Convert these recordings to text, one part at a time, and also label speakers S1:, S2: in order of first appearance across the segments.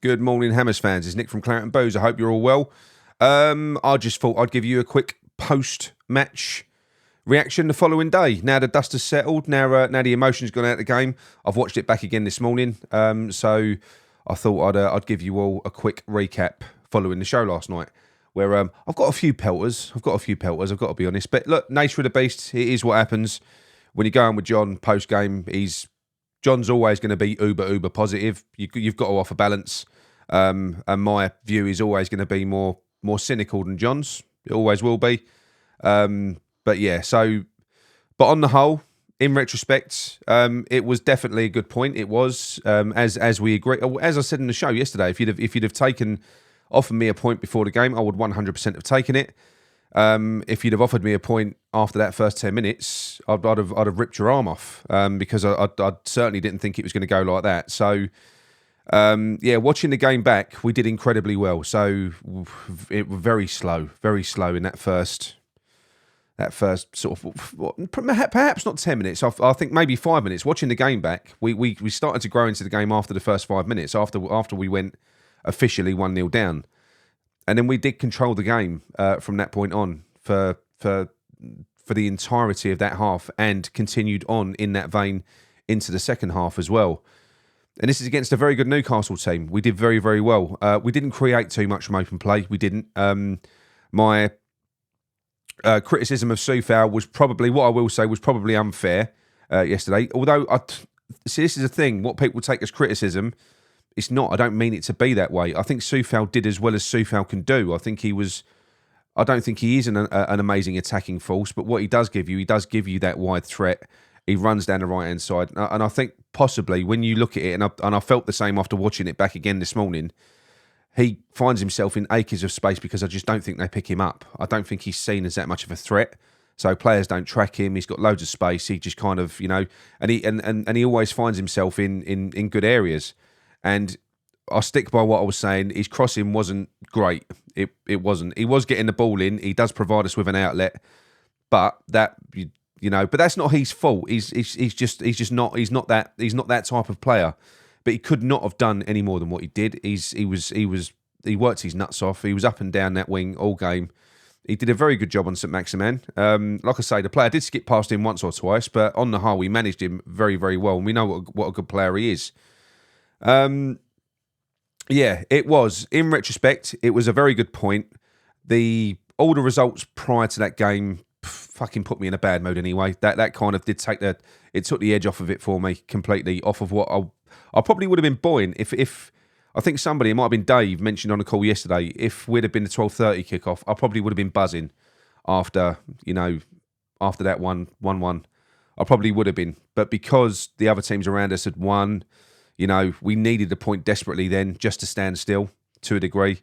S1: Good morning, Hammers fans. It's Nick from Claret and Booze. I hope you're all well. I just thought I'd give you a quick post-match reaction the following day. Now the dust has settled. Now the emotion's gone out of the game. I've watched it back again this morning. So I thought I'd give you all a quick recap following the show last night. Where I've got a few pelters. I've got to be honest. But look, nature of the beast. It is what happens when you go on with John post-game. John's always going to be uber positive. You've got to offer balance. And my view is always going to be more cynical than John's. It always will be. But on the whole, in retrospect, it was definitely a good point. It was, as we agree, as I said in the show yesterday, if you'd have offered me a point before the game, I would 100% have taken it. If you'd have offered me a point after that first 10 minutes, I'd have ripped your arm off, because I certainly didn't think it was going to go like that. So, watching the game back, we did incredibly well. So it was very slow in that first sort of, perhaps not 10 minutes. I think maybe 5 minutes. Watching the game back, we started to grow into the game after the first 5 minutes, after we went officially 1-0 down. And then we did control the game from that point on for the entirety of that half, and continued on in that vein into the second half as well. And this is against a very good Newcastle team. We did very, very well. We didn't create too much from open play. We didn't. My criticism of Soufal was probably unfair yesterday. Although, this is the thing. What people take as criticism, it's not. I don't mean it to be that way. I think Soufal did as well as Soufal can do. I don't think he is an amazing attacking force, but what he does give you that wide threat. He runs down the right-hand side. And I think possibly when you look at it, and I felt the same after watching it back again this morning, he finds himself in acres of space because I just don't think they pick him up. I don't think he's seen as that much of a threat. So players don't track him. He's got loads of space. He just kind of, and he always finds himself in good areas. And I stick by what I was saying. His crossing wasn't great. It wasn't. He was getting the ball in. He does provide us with an outlet, but but that's not his fault. He's not that type of player. But he could not have done any more than what he did. He worked his nuts off. He was up and down that wing all game. He did a very good job on St Maximin. Like I say, the player did skip past him once or twice, but on the whole, we managed him very, very well, and we know what a good player he is. It was. In retrospect, it was a very good point. All the results prior to that game fucking put me in a bad mood anyway. That kind of did it took the edge off of it for me completely, off of what I probably would have been buoyant if I think somebody, it might have been Dave, mentioned on the call yesterday, if we'd have been the 12:30 kickoff, I probably would have been buzzing after that 1-1. I probably would have been. But because the other teams around us had won, we needed a point desperately then just to stand still to a degree.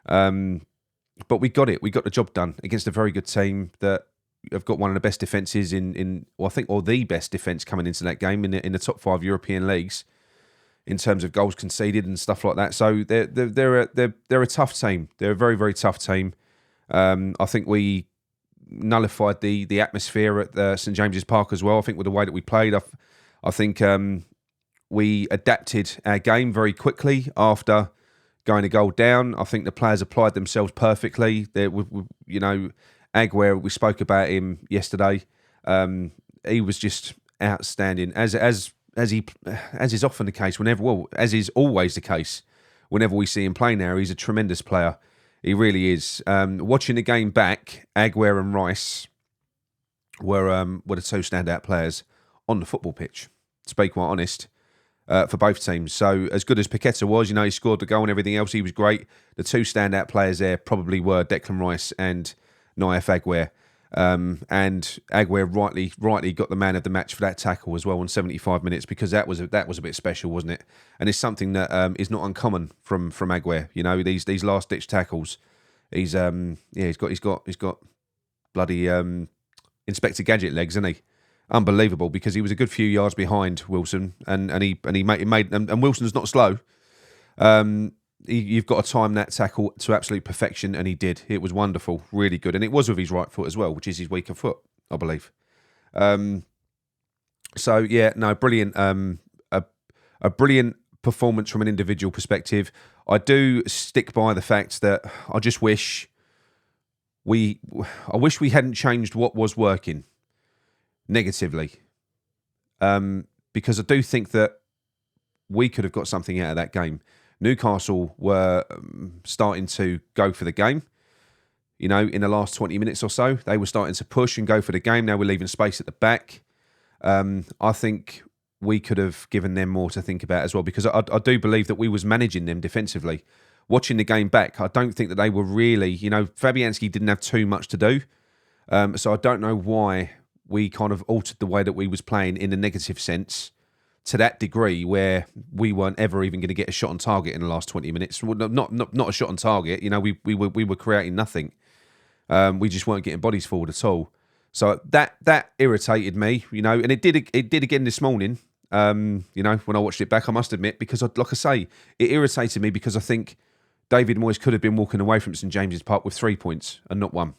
S1: But we got it. We got the job done against a very good team that have got one of the best defences or the best defence coming into that game in the top 5 European leagues in terms of goals conceded and stuff like that. So they're a tough team. They're a very, very tough team. I think we nullified the atmosphere at St James's Park as well. I think with the way that we played, I think we adapted our game very quickly after going a goal down. I think the players applied themselves perfectly. Aguero, we spoke about him yesterday. He was just outstanding, as is often the case. As is always the case, whenever we see him play now, he's a tremendous player. He really is. Watching the game back, Aguero and Rice were the two standout players on the football pitch, to be quite honest, for both teams. So as good as Paqueta was, he scored the goal and everything else, he was great. The two standout players there probably were Declan Rice and Naif Aguero. And Aguero rightly got the man of the match for that tackle as well on 75 minutes, because that was a bit special, wasn't it? And it's something that is not uncommon from Aguero. These last ditch tackles. He's got bloody Inspector Gadget legs, isn't he? Unbelievable, because he was a good few yards behind Wilson, and Wilson's not slow. You've got to time that tackle to absolute perfection, and he did. It was wonderful, really good, and it was with his right foot as well, which is his weaker foot, I believe. Brilliant. A brilliant performance from an individual perspective. I do stick by the fact that I just wish we hadn't changed what was working negatively, because I do think that we could have got something out of that game. Newcastle were starting to go for the game. You know, in the last 20 minutes or so, they were starting to push and go for the game. Now we're leaving space at the back. I think we could have given them more to think about as well, because I do believe that we was managing them defensively. Watching the game back, I don't think that they were really, you know, Fabianski didn't have too much to do. So I don't know why we kind of altered the way that we was playing in a negative sense to that degree where we weren't ever even going to get a shot on target in the last 20 minutes. Well, not a shot on target. You know, we were creating nothing. We just weren't getting bodies forward at all. So that irritated me, you know, and it did again this morning. You know, when I watched it back, I must admit, because like I say, it irritated me because I think David Moyes could have been walking away from St James's Park with 3 points and not one.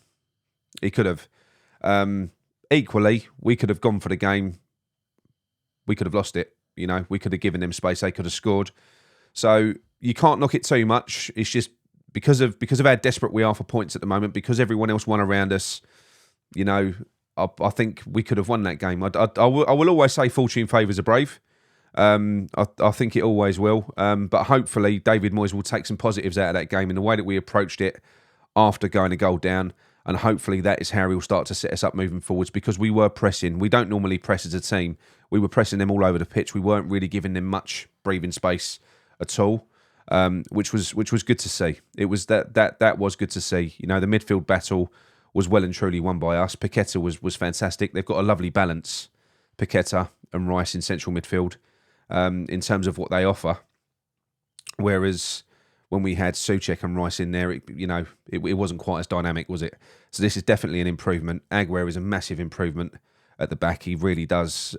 S1: He could have. Equally, we could have gone for the game. We could have lost it. You know, we could have given them space. They could have scored. So you can't knock it too much. It's just because of how desperate we are for points at the moment, because everyone else won around us. You know, I think we could have won that game. I will always say fortune favours the brave. I think it always will. But hopefully David Moyes will take some positives out of that game in the way that we approached it after going a goal down. And hopefully that is how he will start to set us up moving forwards, because we were pressing. We don't normally press as a team. We were pressing them all over the pitch. We weren't really giving them much breathing space at all, which was good to see. It was that was good to see. You know, the midfield battle was well and truly won by us. Paqueta was fantastic. They've got a lovely balance, Paqueta and Rice in central midfield, in terms of what they offer. Whereas when we had Souček and Rice in there, it wasn't quite as dynamic, was it? So this is definitely an improvement. Aguero is a massive improvement at the back. He really does.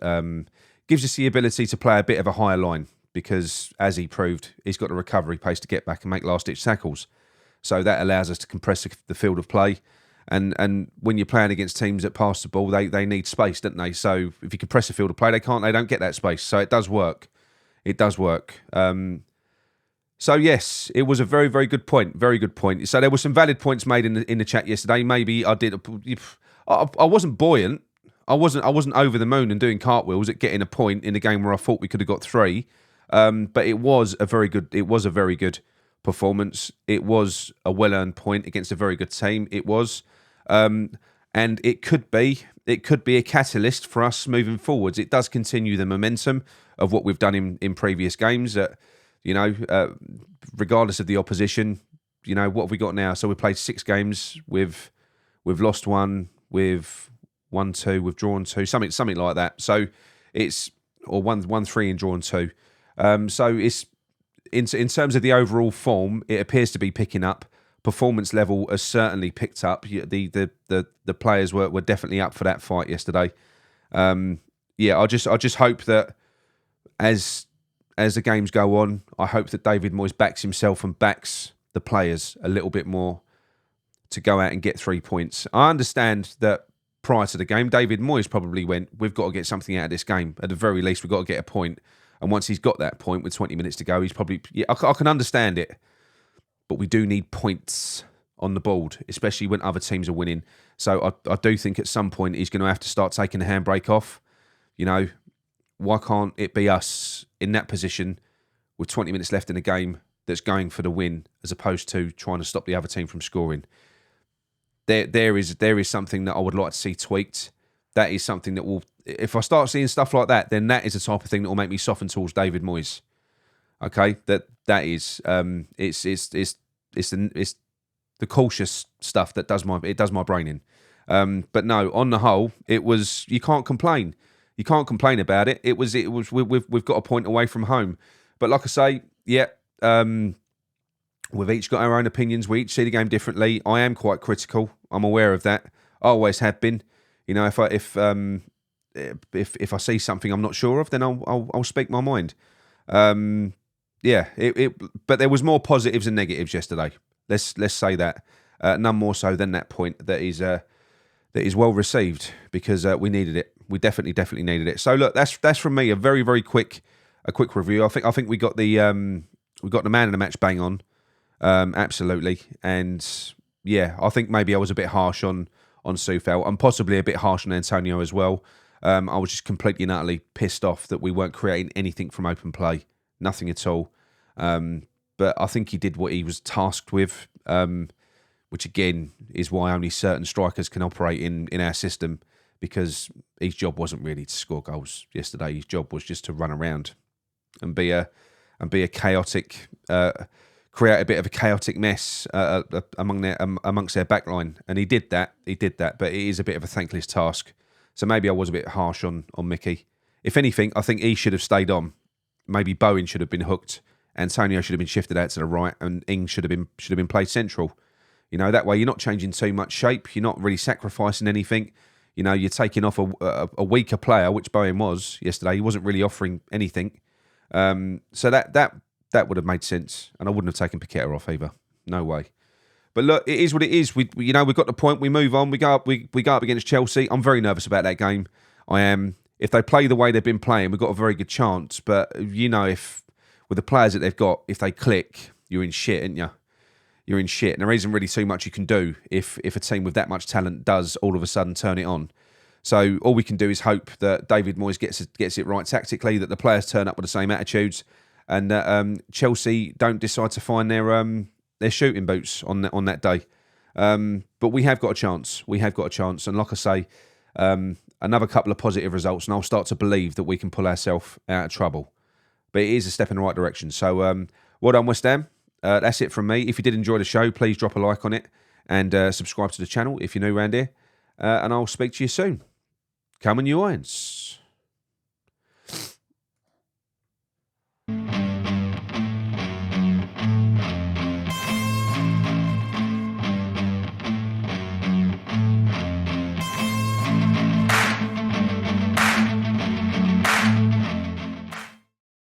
S1: Gives us the ability to play a bit of a higher line, because, as he proved, he's got the recovery pace to get back and make last-ditch tackles. So that allows us to compress the field of play. And when you're playing against teams that pass the ball, they need space, don't they? So if you compress the field of play, they don't get that space. So it does work. It does work. So yes, it was a very, very good point. Very good point. So there were some valid points made in the chat yesterday. Maybe I did. I wasn't buoyant. I wasn't over the moon and doing cartwheels at getting a point in a game where I thought we could have got 3. But it was a very good. It was a very good performance. It was a well-earned point against a very good team. It was, and it could be a catalyst for us moving forwards. It does continue the momentum of what we've done in previous games. Regardless of the opposition, you know, what have we got now? So we played 6 games. We've lost 1. We've won 2. We've drawn 2. Something like that. So it's won 3 and drawn 2. So it's in terms of the overall form, it appears to be picking up. Performance level has certainly picked up. The players were definitely up for that fight yesterday. I just hope that as the games go on, I hope that David Moyes backs himself and backs the players a little bit more to go out and get 3 points. I understand that prior to the game, David Moyes probably went, we've got to get something out of this game. At the very least, we've got to get a point. And once he's got that point with 20 minutes to go, he's probably... Yeah, I can understand it. But we do need points on the board, especially when other teams are winning. So I do think at some point he's going to have to start taking the handbrake off. You know, why can't it be us in that position with 20 minutes left in the game that's going for the win, as opposed to trying to stop the other team from scoring? There is something that I would like to see tweaked. That is something that will, if I start seeing stuff like that, then that is the type of thing that will make me soften towards David Moyes. Okay, that is it's the cautious stuff that does my brain in. But no, on the whole, it was, you can't complain. You can't complain about it. It was we've got a point away from home. But like I say, yeah, we've each got our own opinions. We each see the game differently. I am quite critical. I'm aware of that. I always have been. You know, if I see something I'm not sure of, then I'll speak my mind. Yeah, but there was more positives than negatives yesterday. Let's say that. None more so than that point that is well received, because we needed it. We definitely needed it. So look, that's from me, a very, very quick review. I think we got the We got the man of the match bang on, absolutely. And yeah, I think maybe I was a bit harsh on Sufel and possibly a bit harsh on Antonio as well. I was just completely and utterly pissed off that we weren't creating anything from open play, nothing at all. But I think he did what he was tasked with, which again is why only certain strikers can operate in our system, because his job wasn't really to score goals yesterday. His job was just to run around and be a chaotic, create a bit of a chaotic mess amongst their backline, and he did that. But it is a bit of a thankless task. So maybe I was a bit harsh on Mickey. If anything, I think he should have stayed on. Maybe Bowen should have been hooked. Antonio should have been shifted out to the right, and Ing should have been played central. You know, that way you're not changing too much shape. You're not really sacrificing anything. You know, you're taking off a weaker player, which Bowen was yesterday. He wasn't really offering anything. So that would have made sense, and I wouldn't have taken Paqueta off either. No way. But look, it is what it is. We've got the point. We move on. We go up against Chelsea. I'm very nervous about that game. I am. If they play the way they've been playing, we've got a very good chance. But if with the players that they've got, if they click, you're in shit, aren't you? You're in shit, and there isn't really too much you can do if a team with that much talent does all of a sudden turn it on. So all we can do is hope that David Moyes gets it right tactically, that the players turn up with the same attitudes, and that Chelsea don't decide to find their shooting boots on that day. But we have got a chance. And like I say, another couple of positive results, and I'll start to believe that we can pull ourselves out of trouble. But it is a step in the right direction. So well done, West Ham. That's it from me. If you did enjoy the show, please drop a like on it and subscribe to the channel if you're new around here. And I'll speak to you soon. Come on, you Irons.